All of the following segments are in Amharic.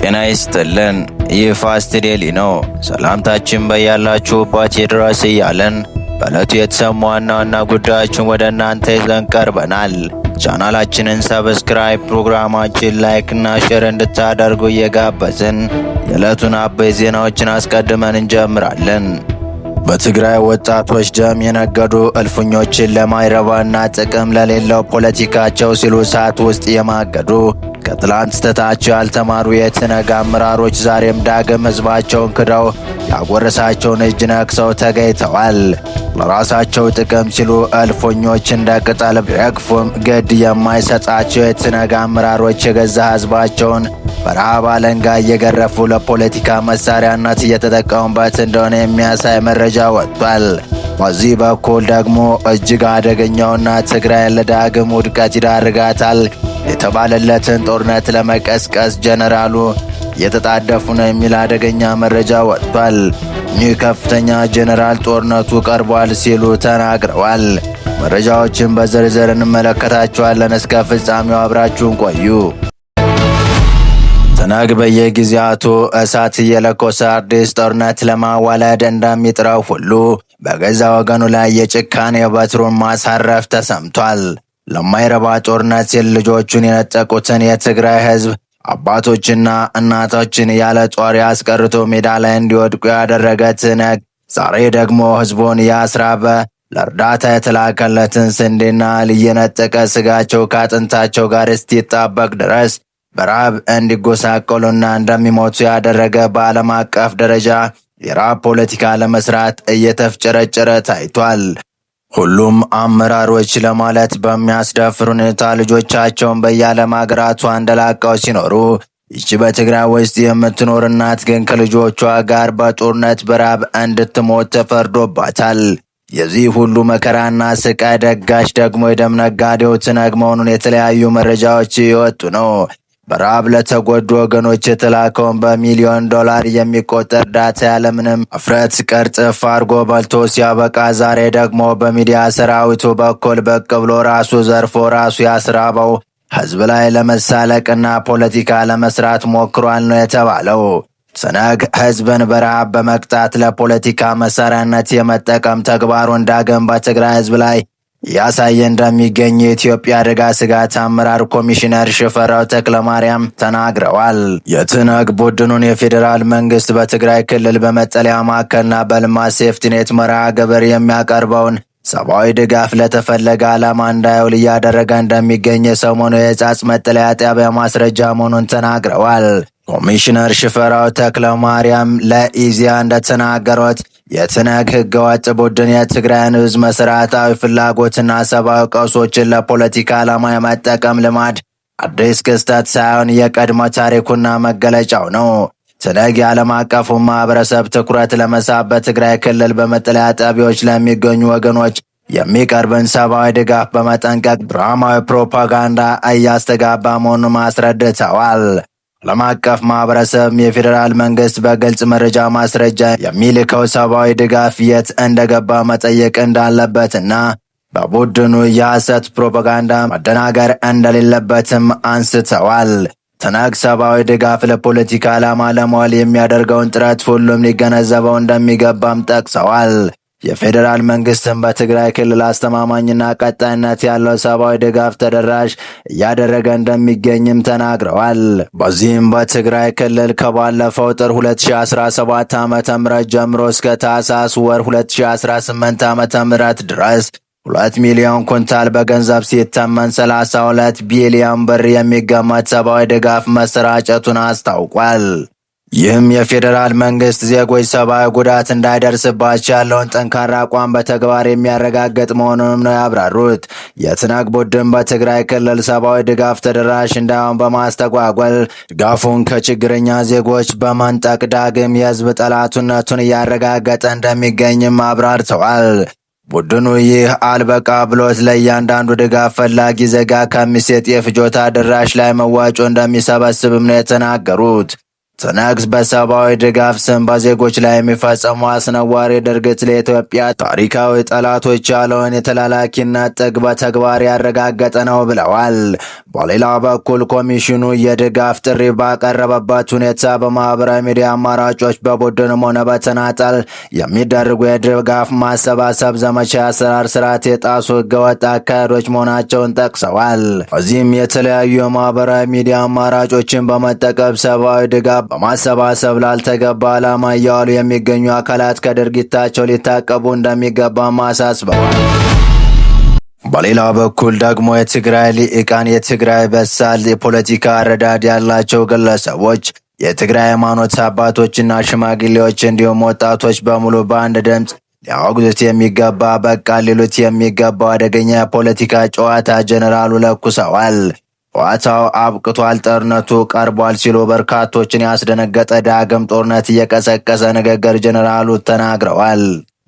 ጤና ይስጥልን። ይህ ፋስት ዴሊ ነው። ሰላምታችን በያላችሁበት ይድረስ እያለን በዕለቱ የተሰሙ ዋና ዋና ጉዳዮችን ወደ እናንተ ይዘን ቀርበናል። ቻናላችንን ሰብስክራይብ፣ ፕሮግራማችን ላይክ እና ሼር እንድታደርጉ እየጋበዝን የዕለቱን አበይት ዜናዎችን አስቀድመን እንጀምራለን። በትግራይ ወጣቶች ደም የነገዱ እልፍኞችን ለማይረባና ጥቅም ለሌለው ፖለቲካቸው ሲሉ እሳት ውስጥ የማገዱ ከትላንት ስህተታቸው ያልተማሩ የትነግ አመራሮች ዛሬም ዳግም ሕዝባቸውን ክደው ያጎረሳቸውን እጅ ነክሰው ተገኝተዋል። ለራሳቸው ጥቅም ሲሉ እልፍኞች እንደ ቅጠል ቢረግፉም ግድ የማይሰጣቸው የትነግ አመራሮች የገዛ ሕዝባቸውን በረሃብ አለንጋ እየገረፉ ለፖለቲካ መሳሪያነት እየተጠቀሙበት እንደሆነ የሚያሳይ መረጃ ወጥቷል። በዚህ በኩል ደግሞ እጅግ አደገኛውና ትግራይን ለዳግም ውድቀት ይዳርጋታል የተባለለትን ጦርነት ለመቀስቀስ ጀነራሉ እየተጣደፉ ነው የሚል አደገኛ መረጃ ወጥቷል። ይህ ከፍተኛ ጀነራል ጦርነቱ ቀርቧል ሲሉ ተናግረዋል። መረጃዎችን በዝርዝር እንመለከታቸዋለን። እስከ ፍጻሜው አብራችሁን ቆዩ። ትነግ በየጊዜያቱ እሳት እየለኮሰ አዲስ ጦርነት ለማዋለድ እንደሚጥረው ሁሉ በገዛ ወገኑ ላይ የጭካኔ በትሩን ማሳረፍ ተሰምቷል። ለማይረባ ጦርነት ሲል ልጆቹን የነጠቁትን የትግራይ ሕዝብ አባቶችና እናቶችን ያለ ጦር ያስቀርቶ ሜዳ ላይ እንዲወድቁ ያደረገ ትነግ ዛሬ ደግሞ ሕዝቡን ያስራበ ለእርዳታ የተላከለትን ስንዴና እየነጠቀ ስጋቸው ከአጥንታቸው ጋር እስኪጣበቅ ድረስ በረሃብ እንዲጎሳቆሉና እንደሚሞቱ ያደረገ በዓለም አቀፍ ደረጃ የረሃብ ፖለቲካ ለመስራት እየተፍጨረጨረ ታይቷል። ሁሉም አመራሮች ለማለት በሚያስደፍር ሁኔታ ልጆቻቸውን በየዓለም ሀገራቱ እንደላቀው ሲኖሩ፣ ይቺ በትግራይ ውስጥ የምትኖር እናት ግን ከልጆቿ ጋር በጦርነት በረሃብ እንድትሞት ተፈርዶባታል። የዚህ ሁሉ መከራና ስቃይ ደጋሽ ደግሞ የደም ነጋዴው ትነግ መሆኑን የተለያዩ መረጃዎች እየወጡ ነው። በረሃብ ለተጎዱ ወገኖች የተላከውን በሚሊዮን ዶላር የሚቆጠር እርዳታ ያለምንም እፍረት ቅርጥፍ አድርጎ በልቶ ሲያበቃ ዛሬ ደግሞ በሚዲያ ሰራዊቱ በኩል ብቅ ብሎ ራሱ ዘርፎ ራሱ ያስራበው ሕዝብ ላይ ለመሳለቅና ፖለቲካ ለመስራት ሞክሯል ነው የተባለው። ትነግ ሕዝብን በረሃብ በመቅጣት ለፖለቲካ መሳሪያነት የመጠቀም ተግባሩን ዳግም በትግራይ ሕዝብ ላይ ያሳየ እንደሚገኝ የኢትዮጵያ አደጋ ስጋት አመራር ኮሚሽነር ሽፈራው ተክለማርያም ተናግረዋል። የትነግ ቡድኑን የፌዴራል መንግስት በትግራይ ክልል በመጠለያ ማዕከልና በልማት ሴፍቲኔት መርሃ ግብር የሚያቀርበውን ሰብአዊ ድጋፍ ለተፈለገ ዓላማ እንዳይውል እያደረገ እንደሚገኝ የሰሞኑ የሕጻጽ መጠለያ ጣቢያ ማስረጃ መሆኑን ተናግረዋል። ኮሚሽነር ሽፈራው ተክለማርያም ለኢዜአ እንደተናገሩት የትነግ ህገወጥ ቡድን የትግራይን ሕዝብ መሰረታዊ ፍላጎትና ሰብአዊ ቀውሶችን ለፖለቲካ ዓላማ የመጠቀም ልማድ አዲስ ክስተት ሳይሆን የቀድሞ ታሪኩና መገለጫው ነው። ትነግ የዓለም አቀፉ ማህበረሰብ ትኩረት ለመሳብ በትግራይ ክልል በመጠለያ ጣቢያዎች ለሚገኙ ወገኖች የሚቀርብን ሰብአዊ ድጋፍ በመጠንቀቅ ድራማዊ ፕሮፓጋንዳ እያስተጋባ መሆኑን አስረድተዋል። ዓለም አቀፍ ማህበረሰብ የፌዴራል መንግስት በግልጽ መረጃ ማስረጃ የሚልከው ሰብአዊ ድጋፍ የት እንደገባ መጠየቅ እንዳለበትና በቡድኑ የሐሰት ፕሮፓጋንዳ መደናገር እንደሌለበትም አንስተዋል። ትነግ ሰብአዊ ድጋፍ ለፖለቲካ ዓላማ ለመዋል የሚያደርገውን ጥረት ሁሉም ሊገነዘበው እንደሚገባም ጠቅሰዋል። የፌዴራል መንግስትም በትግራይ ክልል አስተማማኝና ቀጣይነት ያለው ሰብአዊ ድጋፍ ተደራሽ እያደረገ እንደሚገኝም ተናግረዋል። በዚህም በትግራይ ክልል ከባለፈው ጥር 2017 ዓ.ም ጀምሮ እስከ ታህሳስ ወር 2018 ዓ.ም ድረስ 2 ሚሊዮን ኩንታል በገንዘብ ሲተመን 32 ቢሊዮን ብር የሚገመት ሰብአዊ ድጋፍ መሰራጨቱን አስታውቋል። ይህም የፌዴራል መንግስት ዜጎች ሰብአዊ ጉዳት እንዳይደርስባቸው ያለውን ጠንካራ አቋም በተግባር የሚያረጋግጥ መሆኑንም ነው ያብራሩት። የትነግ ቡድን በትግራይ ክልል ሰብአዊ ድጋፍ ተደራሽ እንዳይሆን በማስተጓጎል ድጋፉን ከችግረኛ ዜጎች በመንጠቅ ዳግም የህዝብ ጠላቱነቱን እያረጋገጠ እንደሚገኝም አብራርተዋል። ቡድኑ ይህ አልበቃ ብሎት ለእያንዳንዱ ድጋፍ ፈላጊ ዜጋ ከሚሰጥ የፍጆታ ድራሽ ላይ መዋጮ እንደሚሰበስብም ነው የተናገሩት። ትነግስ በሰብአዊ ድጋፍ ስም በዜጎች ላይ የሚፈጸሙ አስነዋሪ ድርጊት ለኢትዮጵያ ታሪካዊ ጠላቶች ያለውን የተላላኪነት ጥግ በተግባር ያረጋገጠ ነው ብለዋል። በሌላ በኩል ኮሚሽኑ የድጋፍ ጥሪ ባቀረበበት ሁኔታ በማህበራዊ ሚዲያ አማራጮች በቡድንም ሆነ በተናጠል የሚደረጉ የድጋፍ ማሰባሰብ ዘመቻ የአሰራር ስርዓት የጣሱ ህገወጥ አካሄዶች መሆናቸውን ጠቅሰዋል። በዚህም የተለያዩ የማህበራዊ ሚዲያ አማራጮችን በመጠቀም ሰብአዊ ድጋፍ በማሰባሰብ ላልተገባ ዓላማ እያዋሉ የሚገኙ አካላት ከድርጊታቸው ሊታቀቡ እንደሚገባም አሳስበዋል። በሌላ በኩል ደግሞ የትግራይ ልሂቃን፣ የትግራይ በሳል የፖለቲካ አረዳድ ያላቸው ግለሰቦች፣ የትግራይ ሃይማኖት አባቶችና ሽማግሌዎች እንዲሁም ወጣቶች በሙሉ በአንድ ድምፅ ሊያወግዙት የሚገባ በቃ ሊሉት የሚገባው አደገኛ የፖለቲካ ጨዋታ ጀነራሉ ለኩሰዋል። ጨዋታው አብቅቷል፣ ጦርነቱ ቀርቧል ሲሉ በርካቶችን ያስደነገጠ ዳግም ጦርነት እየቀሰቀሰ ንግግር ጀነራሉ ተናግረዋል።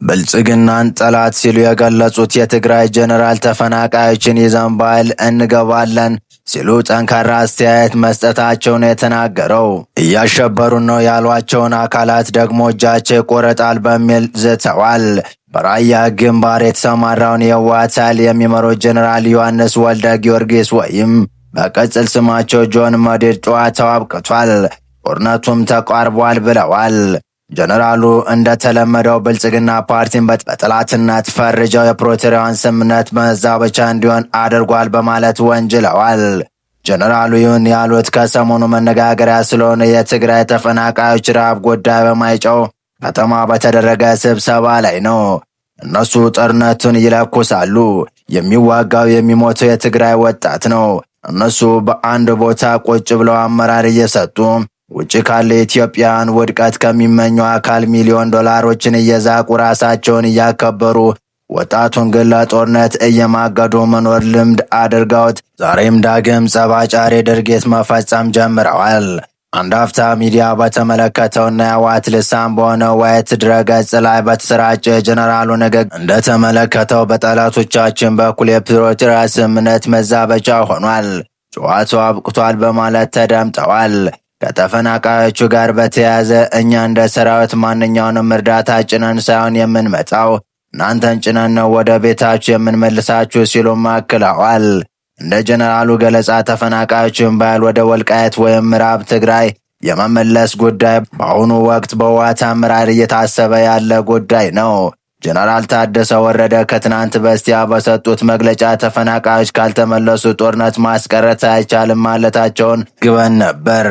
ብልጽግናን ጠላት ሲሉ የገለጹት የትግራይ ጀነራል ተፈናቃዮችን ይዘን በኃይል እንገባለን ሲሉ ጠንካራ አስተያየት መስጠታቸውን የተናገረው እያሸበሩን ነው ያሏቸውን አካላት ደግሞ እጃቸው ይቆረጣል በሚል ዝተዋል። በራያ ግንባር የተሰማራውን የህወሓት ኃይል የሚመሩት ጀነራል ዮሐንስ ወልደ ጊዮርጊስ ወይም በቅጽል ስማቸው ጆን መዲድ ጨዋታው አብቅቷል፣ ጦርነቱም ተቃርቧል ብለዋል። ጀነራሉ እንደተለመደው ብልጽግና ፓርቲን በጠላትነት ፈርጀው የፕሪቶሪያውን ስምምነት መዛበቻ እንዲሆን አድርጓል በማለት ወንጅለዋል። ጀነራሉ ይህን ያሉት ከሰሞኑ መነጋገሪያ ስለሆነ የትግራይ ተፈናቃዮች ረሃብ ጉዳይ በማይጨው ከተማ በተደረገ ስብሰባ ላይ ነው። እነሱ ጦርነቱን ይለኩሳሉ፣ የሚዋጋው የሚሞተው የትግራይ ወጣት ነው። እነሱ በአንድ ቦታ ቁጭ ብለው አመራር እየሰጡ ውጭ ካለ ኢትዮጵያን ውድቀት ከሚመኙ አካል ሚሊዮን ዶላሮችን እየዛቁ ራሳቸውን እያከበሩ ወጣቱን ግን ለጦርነት እየማገዱ መኖር ልምድ አድርገውት ዛሬም ዳግም ጸባጫሪ ድርጊት መፈጸም ጀምረዋል። አንድ አፍታ ሚዲያ በተመለከተውና የህወሓት ልሳን በሆነው ዋይት ድረገጽ ላይ በተሰራጨ የጀነራሉ ንግግር እንደተመለከተው በጠላቶቻችን በኩል የፕሪቶሪያ ስምምነት መዛበቻ ሆኗል፣ ጨዋታው አብቅቷል በማለት ተደምጠዋል። ከተፈናቃዮቹ ጋር በተያያዘ እኛ እንደ ሰራዊት ማንኛውንም እርዳታ ጭነን ሳይሆን የምንመጣው እናንተን ጭነን ነው ወደ ቤታችሁ የምንመልሳችሁ ሲሉም አክለዋል። እንደ ጀነራሉ ገለጻ ተፈናቃዮችን በኃይል ወደ ወልቃየት ወይም ምዕራብ ትግራይ የመመለስ ጉዳይ በአሁኑ ወቅት በህወሓት አመራር እየታሰበ ያለ ጉዳይ ነው። ጀነራል ታደሰ ወረደ ከትናንት በስቲያ በሰጡት መግለጫ ተፈናቃዮች ካልተመለሱ ጦርነት ማስቀረት አይቻልም ማለታቸውን ግበን ነበር።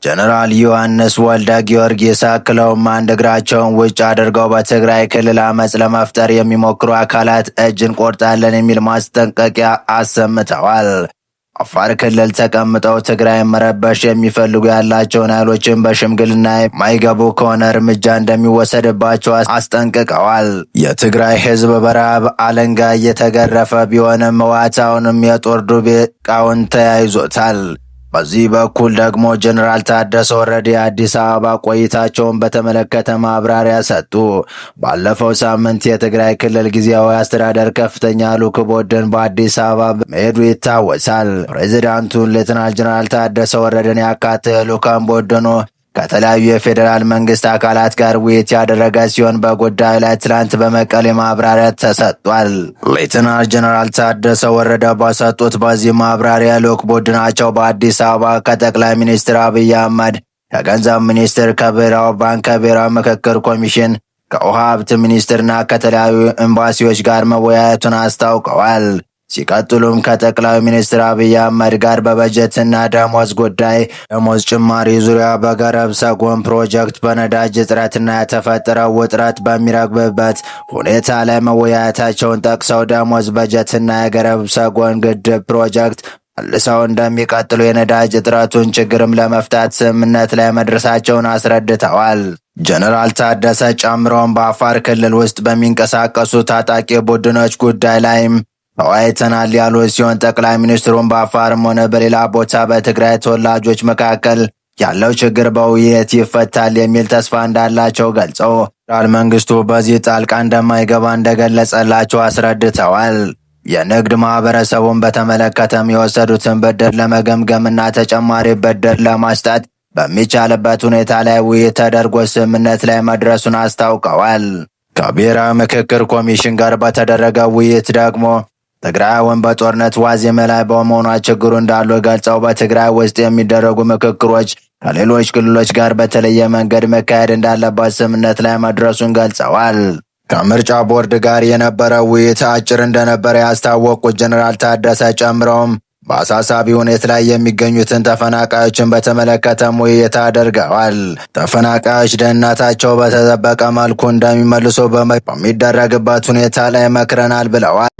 ጀነራል ዮሐንስ ወልደ ጊዮርጊስ አክለውም አንድ እግራቸውን ውጭ አድርገው በትግራይ ክልል አመፅ ለመፍጠር የሚሞክሩ አካላት እጅ እንቆርጣለን የሚል ማስጠንቀቂያ አሰምተዋል። አፋር ክልል ተቀምጠው ትግራይ መረበሽ የሚፈልጉ ያላቸውን ኃይሎችን በሽምግልና የማይገቡ ከሆነ እርምጃ እንደሚወሰድባቸው አስጠንቅቀዋል። የትግራይ ህዝብ በረሃብ አለንጋ እየተገረፈ ቢሆንም ህወሓት አሁንም የጦር ዱቤ ዕቃውን ተያይዞታል። በዚህ በኩል ደግሞ ጀነራል ታደሰ ወረደ የአዲስ አበባ ቆይታቸውን በተመለከተ ማብራሪያ ሰጡ። ባለፈው ሳምንት የትግራይ ክልል ጊዜያዊ አስተዳደር ከፍተኛ ልዑክ ቡድን በአዲስ አበባ መሄዱ ይታወሳል። ፕሬዚዳንቱን ሌተናል ጀነራል ታደሰ ወረደን ያካተተ ልዑካን ቡድኑ ከተለያዩ የፌዴራል መንግስት አካላት ጋር ውይይት ያደረገ ሲሆን በጉዳዩ ላይ ትላንት በመቀሌ ማብራሪያ ተሰጥቷል። ሌተናል ጀነራል ታደሰ ወረደ በሰጡት በዚህ ማብራሪያ ልዑክ ቡድናቸው በአዲስ አበባ ከጠቅላይ ሚኒስትር አብይ አህመድ፣ ከገንዘብ ሚኒስትር፣ ከብሔራዊ ባንክ፣ ከብሔራዊ ምክክር ኮሚሽን፣ ከውሃ ሀብት ሚኒስትርና ከተለያዩ ኤምባሲዎች ጋር መወያየቱን አስታውቀዋል። ሲቀጥሉም ከጠቅላይ ሚኒስትር አብይ አህመድ ጋር በበጀትና ደሞዝ ጉዳይ፣ ደሞዝ ጭማሪ ዙሪያ፣ በገረብ ሰጎን ፕሮጀክት፣ በነዳጅ እጥረትና የተፈጠረው ውጥረት በሚረግብበት ሁኔታ ላይ መወያየታቸውን ጠቅሰው ደሞዝ፣ በጀትና የገረብ ሰጎን ግድብ ፕሮጀክት መልሰው እንደሚቀጥሉ፣ የነዳጅ እጥረቱን ችግርም ለመፍታት ስምምነት ላይ መድረሳቸውን አስረድተዋል። ጀነራል ታደሰ ጨምረውም በአፋር ክልል ውስጥ በሚንቀሳቀሱ ታጣቂ ቡድኖች ጉዳይ ላይም ተወያይተናል ያሉ ሲሆን ጠቅላይ ሚኒስትሩን በአፋርም ሆነ በሌላ ቦታ በትግራይ ተወላጆች መካከል ያለው ችግር በውይይት ይፈታል የሚል ተስፋ እንዳላቸው ገልጸው ፌዴራል መንግስቱ በዚህ ጣልቃ እንደማይገባ እንደገለጸላቸው አስረድተዋል። የንግድ ማህበረሰቡን በተመለከተም የወሰዱትን ብድር ለመገምገምና ተጨማሪ ብድር ለማስጣት በሚቻልበት ሁኔታ ላይ ውይይት ተደርጎ ስምምነት ላይ መድረሱን አስታውቀዋል። ከብሔራዊ ምክክር ኮሚሽን ጋር በተደረገ ውይይት ደግሞ ትግራይን በጦርነት ዋዜማ ላይ በመሆኗ ችግሩ እንዳሉ ገልጸው በትግራይ ውስጥ የሚደረጉ ምክክሮች ከሌሎች ክልሎች ጋር በተለየ መንገድ መካሄድ እንዳለባት ስምምነት ላይ መድረሱን ገልጸዋል። ከምርጫ ቦርድ ጋር የነበረው ውይይት አጭር እንደነበረ ያስታወቁት ጀኔራል ታደሰ ጨምረውም በአሳሳቢ ሁኔታ ላይ የሚገኙትን ተፈናቃዮችን በተመለከተም ውይይት አድርገዋል። ተፈናቃዮች ደህንነታቸው በተጠበቀ መልኩ እንደሚመልሱ በሚደረግበት ሁኔታ ላይ መክረናል ብለዋል።